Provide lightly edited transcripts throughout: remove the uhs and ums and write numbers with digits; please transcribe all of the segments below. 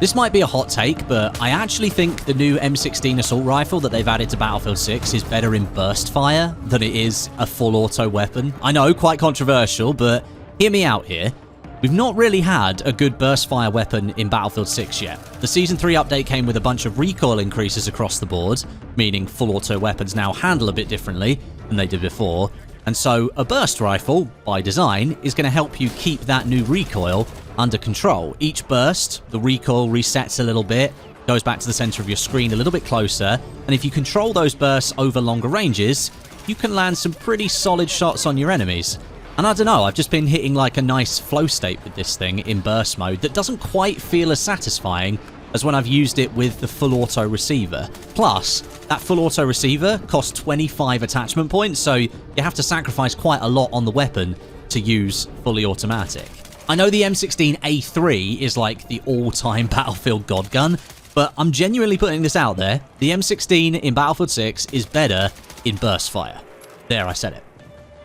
This might be a hot take, but I actually think the new M16 assault rifle that they've added to Battlefield 6 is better in burst fire than it is a full auto weapon. I know, quite controversial, but hear me out here. We've not really had a good burst fire weapon in Battlefield 6 yet. The Season 3 update came with a bunch of recoil increases across the board, meaning full auto weapons now handle a bit differently than they did before. And so a burst rifle, by design, is going to help you keep that new recoil under control. Each burst, the recoil resets a little bit, goes back to the center of your screen a little bit closer, and if you control those bursts over longer ranges, you can land some pretty solid shots on your enemies. And I don't know, I've just been hitting like a nice flow state with this thing in burst mode that doesn't quite feel as satisfying as when I've used it with the full auto receiver. Plus, that full auto receiver costs 25 attachment points, so you have to sacrifice quite a lot on the weapon to use fully automatic. I know the M16A3 is like the all-time Battlefield god gun, but I'm genuinely putting this out there. The M16 in Battlefield 6 is better in burst fire. There, I said it.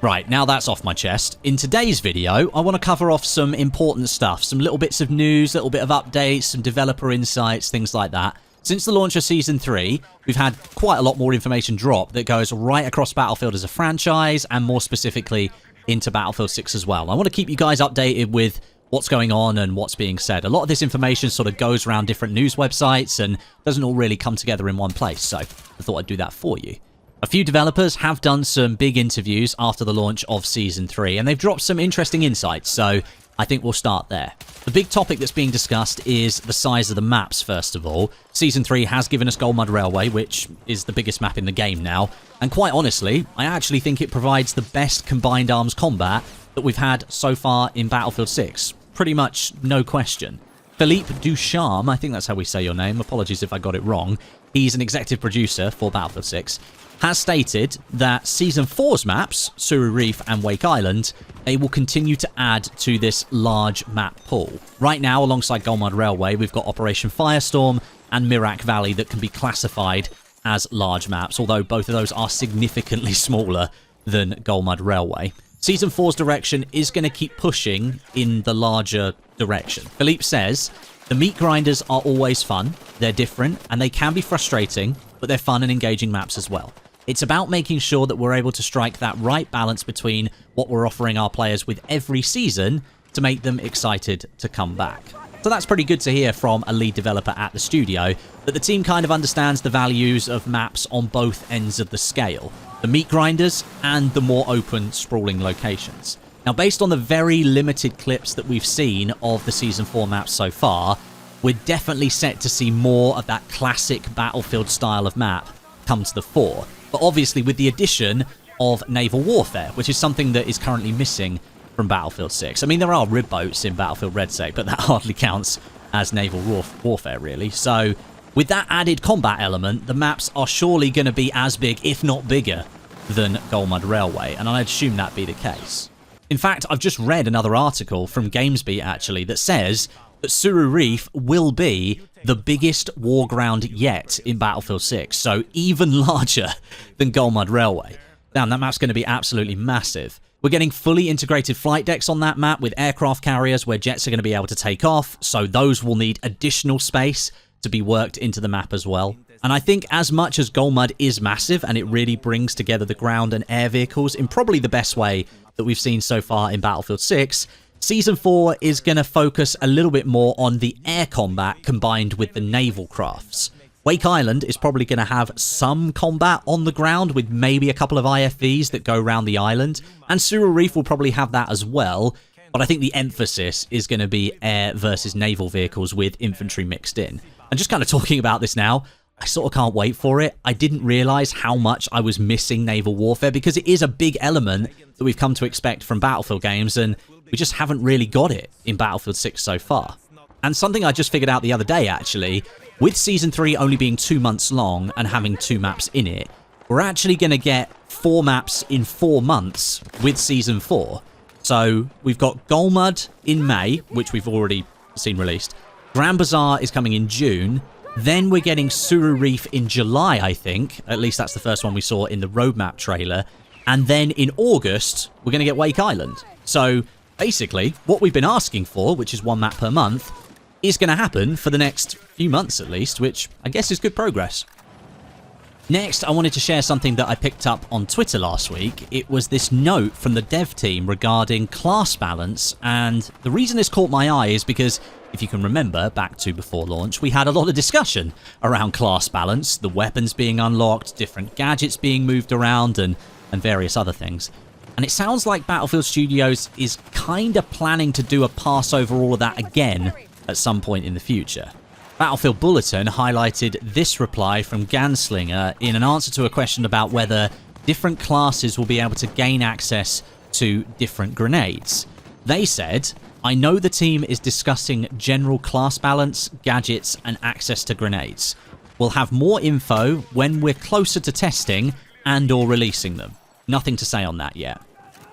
Right, now that's off my chest. In today's video, I want to cover off some important stuff, some little bits of news, little bit of updates, some developer insights, things like that. Since the launch of Season 3, we've had quite a lot more information drop that goes right across Battlefield as a franchise, and more specifically into Battlefield 6 as well. I want to keep you guys updated with what's going on and what's being said. A lot of this information sort of goes around different news websites and doesn't all really come together in one place, so I thought I'd do that for you. A few developers have done some big interviews after the launch of Season 3, and they've dropped some interesting insights, so I think we'll start there. The big topic that's being discussed is the size of the maps, first of all. Season 3 has given us Gold Mud Railway, which is the biggest map in the game now, and quite honestly, I actually think it provides the best combined arms combat that we've had so far in Battlefield 6. Pretty much no question. Philippe Ducharme, I think that's how we say your name, apologies if I got it wrong, he's an executive producer for Battlefield 6, has stated that Season 4's maps, Suru Reef and Wake Island, they will continue to add to this large map pool. Right now, alongside Gold Mud Railway, we've got Operation Firestorm and Mirak Valley that can be classified as large maps, although both of those are significantly smaller than Gold Mud Railway. Season 4's direction is going to keep pushing in the larger direction. Philippe says, the meat grinders are always fun, they're different, and they can be frustrating, but they're fun and engaging maps as well. It's about making sure that we're able to strike that right balance between what we're offering our players with every season to make them excited to come back. So that's pretty good to hear from a lead developer at the studio, that the team kind of understands the values of maps on both ends of the scale. The meat grinders and the more open, sprawling locations. Now, based on the very limited clips that we've seen of the Season 4 maps so far, we're definitely set to see more of that classic Battlefield style of map come to the fore. But obviously with the addition of naval warfare, which is something that is currently missing from Battlefield 6. I mean, there are rib boats in Battlefield Red State, but that hardly counts as naval warfare, really. So with that added combat element, the maps are surely going to be as big, if not bigger, than Gold Mud Railway, and I'd assume that be the case. In fact, I've just read another article from GamesBeat, actually, that says that Suru Reef will be the biggest war ground yet in Battlefield 6, so even larger than Gold Mud Railway. Damn, that map's going to be absolutely massive. We're getting fully integrated flight decks on that map with aircraft carriers where jets are going to be able to take off, so those will need additional space to be worked into the map as well. And I think as much as Gold Mud is massive and it really brings together the ground and air vehicles in probably the best way that we've seen so far in Battlefield 6, Season 4 is going to focus a little bit more on the air combat combined with the naval crafts. Wake Island is probably going to have some combat on the ground with maybe a couple of IFVs that go around the island, and Suru Reef will probably have that as well, but I think the emphasis is going to be air versus naval vehicles with infantry mixed in. And just kind of talking about this now, I sort of can't wait for it. I didn't realise how much I was missing naval warfare because it is a big element that we've come to expect from Battlefield games, and we just haven't really got it in Battlefield 6 so far. And something I just figured out the other day, actually, with Season 3 only being 2 months long and having 2 maps in it, we're actually going to get 4 maps in 4 months with Season 4. So we've got Gold Mud in May, which we've already seen released. Grand Bazaar is coming in June. Then we're getting Suru Reef in July, I think. At least that's the first one we saw in the roadmap trailer. And then in August, we're going to get Wake Island. So basically, what we've been asking for, which is 1 map per month, is going to happen for the next few months at least, which I guess is good progress. Next, I wanted to share something that I picked up on Twitter last week. It was this note from the dev team regarding class balance, and the reason this caught my eye is because, if you can remember, back to before launch, we had a lot of discussion around class balance, the weapons being unlocked, different gadgets being moved around, and various other things. And it sounds like Battlefield Studios is kinda planning to do a pass over all of that again at some point in the future. Battlefield Bulletin highlighted this reply from Ganslinger in an answer to a question about whether different classes will be able to gain access to different grenades. They said, "I know the team is discussing general class balance, gadgets, and access to grenades. We'll have more info when we're closer to testing and or releasing them. Nothing to say on that yet."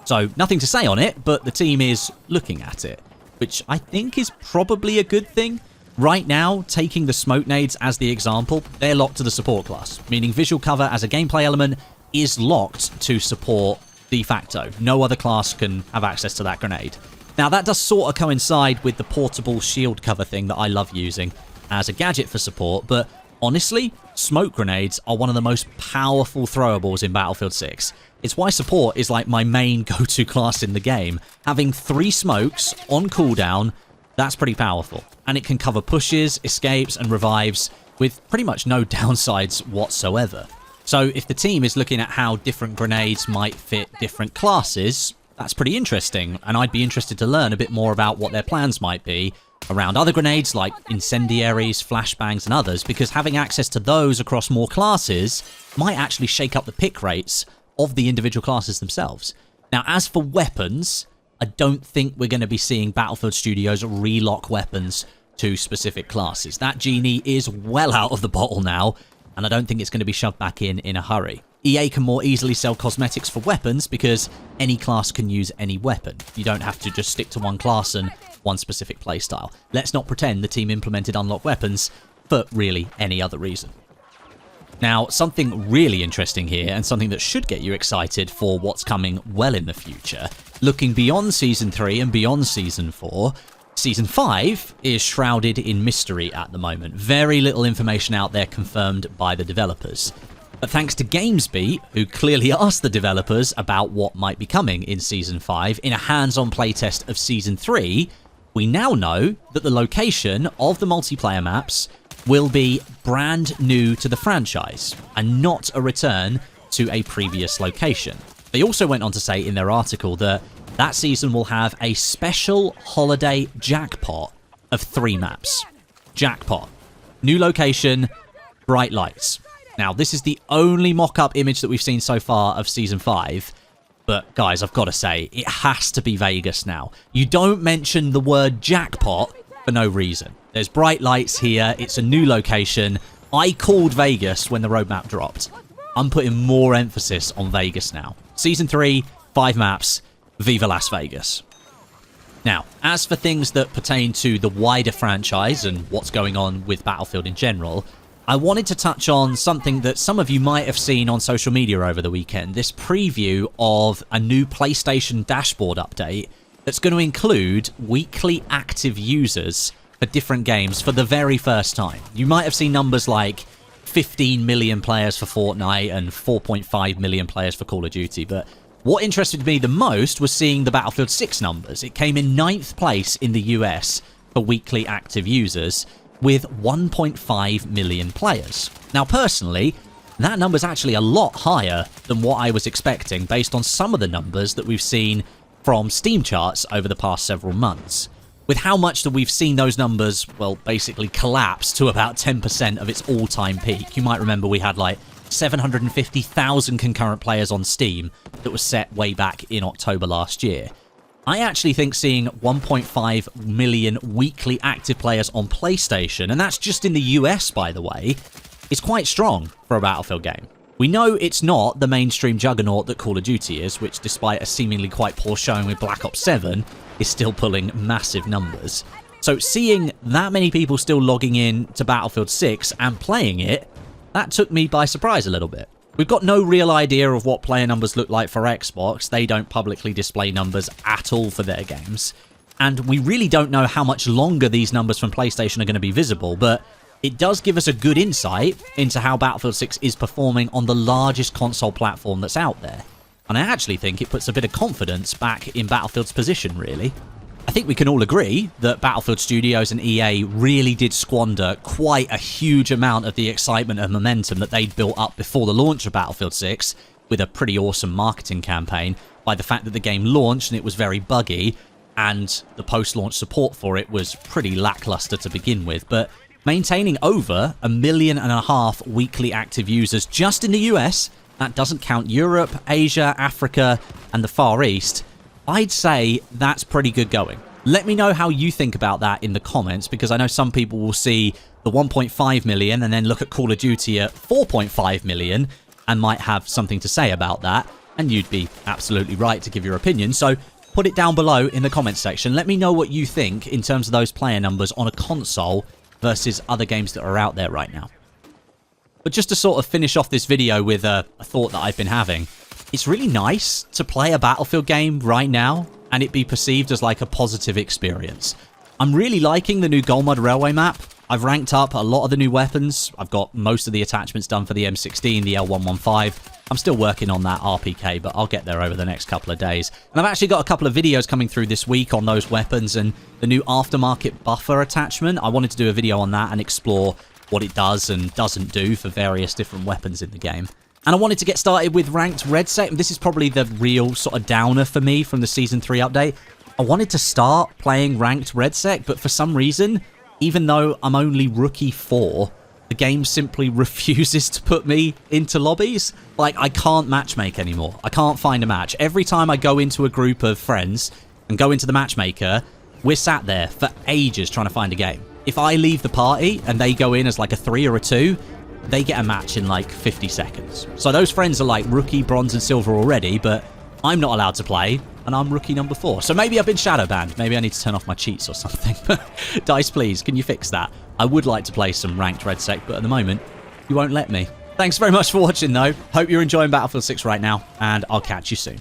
So, nothing to say on it, but the team is looking at it, which I think is probably a good thing. Right now, taking the smoke nades as the example, they're locked to the support class, meaning visual cover as a gameplay element is locked to support de facto. No other class can have access to that grenade. Now, that does sort of coincide with the portable shield cover thing that I love using as a gadget for support, but honestly, smoke grenades are one of the most powerful throwables in Battlefield 6. It's why support is like my main go-to class in the game. Having 3 smokes on cooldown, that's pretty powerful. And it can cover pushes, escapes, and revives with pretty much no downsides whatsoever. So if the team is looking at how different grenades might fit different classes, that's pretty interesting, and I'd be interested to learn a bit more about what their plans might be around other grenades like incendiaries, flashbangs, and others, because having access to those across more classes might actually shake up the pick rates of the individual classes themselves. Now, as for weapons, I don't think we're going to be seeing Battlefield Studios relock weapons to specific classes. That genie is well out of the bottle now, and I don't think it's going to be shoved back in a hurry. EA can more easily sell cosmetics for weapons because any class can use any weapon. You don't have to just stick to one class and one specific playstyle. Let's not pretend the team implemented unlocked weapons for really any other reason. Now, something really interesting here, and something that should get you excited for what's coming well in the future, looking beyond Season 3 and beyond Season 4, Season 5 is shrouded in mystery at the moment. Very little information out there confirmed by the developers. But thanks to GamesBeat, who clearly asked the developers about what might be coming in Season 5 in a hands-on playtest of Season 3, we now know that the location of the multiplayer maps will be brand new to the franchise, and not a return to a previous location. They also went on to say in their article that that season will have a special holiday jackpot of 3 maps. Jackpot. New location, bright lights. Now, this is the only mock-up image that we've seen so far of Season 5, but guys, I've got to say, it has to be Vegas now. You don't mention the word jackpot for no reason. There's bright lights here, it's a new location. I called Vegas when the roadmap dropped. I'm putting more emphasis on Vegas now. Season 3, 5 maps, Viva Las Vegas. Now, as for things that pertain to the wider franchise and what's going on with Battlefield in general, I wanted to touch on something that some of you might have seen on social media over the weekend, this preview of a new PlayStation dashboard update that's going to include weekly active users for different games for the very first time. You might have seen numbers like 15 million players for Fortnite and 4.5 million players for Call of Duty, but what interested me the most was seeing the Battlefield 6 numbers. It came in 9th place in the US for weekly active users with 1.5 million players. Now, personally, that number's actually a lot higher than what I was expecting based on some of the numbers that we've seen from Steam charts over the past several months. With how much that we've seen those numbers, well, basically collapse to about 10% of its all-time peak. You might remember we had like 750,000 concurrent players on Steam that was set way back in October last year. I actually think seeing 1.5 million weekly active players on PlayStation, and that's just in the US, by the way, is quite strong for a Battlefield game. We know it's not the mainstream juggernaut that Call of Duty is, which despite a seemingly quite poor showing with Black Ops 7, is still pulling massive numbers. So seeing that many people still logging in to Battlefield 6 and playing it, that took me by surprise a little bit. We've got no real idea of what player numbers look like for Xbox. They don't publicly display numbers at all for their games. And we really don't know how much longer these numbers from PlayStation are going to be visible, but it does give us a good insight into how Battlefield 6 is performing on the largest console platform that's out there. And I actually think it puts a bit of confidence back in Battlefield's position, really. I think we can all agree that Battlefield Studios and EA really did squander quite a huge amount of the excitement and momentum that they'd built up before the launch of Battlefield 6 with a pretty awesome marketing campaign by the fact that the game launched and it was very buggy and the post-launch support for it was pretty lackluster to begin with. But maintaining over 1.5 million weekly active users just in the US, that doesn't count Europe, Asia, Africa, and the Far East, I'd say that's pretty good going. Let me know how you think about that in the comments, because I know some people will see the 1.5 million and then look at Call of Duty at 4.5 million and might have something to say about that, and you'd be absolutely right to give your opinion. So put it down below in the comments section. Let me know what you think in terms of those player numbers on a console versus other games that are out there right now. But just to sort of finish off this video with a thought that I've been having, it's really nice to play a Battlefield game right now and it be perceived as like a positive experience. I'm really liking the new Golmud Railway map. I've ranked up a lot of the new weapons. I've got most of the attachments done for the M16, the L115. I'm still working on that RPK, but I'll get there over the next couple of days. And I've actually got a couple of videos coming through this week on those weapons and the new aftermarket buffer attachment. I wanted to do a video on that and explore what it does and doesn't do for various different weapons in the game. And I wanted to get started with Ranked Red Set. This is probably the real sort of downer for me from the Season 3 update. I wanted to start playing Ranked Red Set, but for some reason, even though I'm only Rookie 4, the game simply refuses to put me into lobbies. Like, I can't matchmake anymore. I can't find a match. Every time I go into a group of friends and go into the matchmaker, we're sat there for ages trying to find a game. If I leave the party and they go in as like a 3 or a 2, they get a match in like 50 seconds. So those friends are like Rookie, Bronze, and Silver already, but I'm not allowed to play, and I'm Rookie number 4. So maybe I've been shadow banned. Maybe I need to turn off my cheats or something. DICE, please, can you fix that? I would like to play some Ranked Red Sec, but at the moment, you won't let me. Thanks very much for watching, though. Hope you're enjoying Battlefield 6 right now, and I'll catch you soon.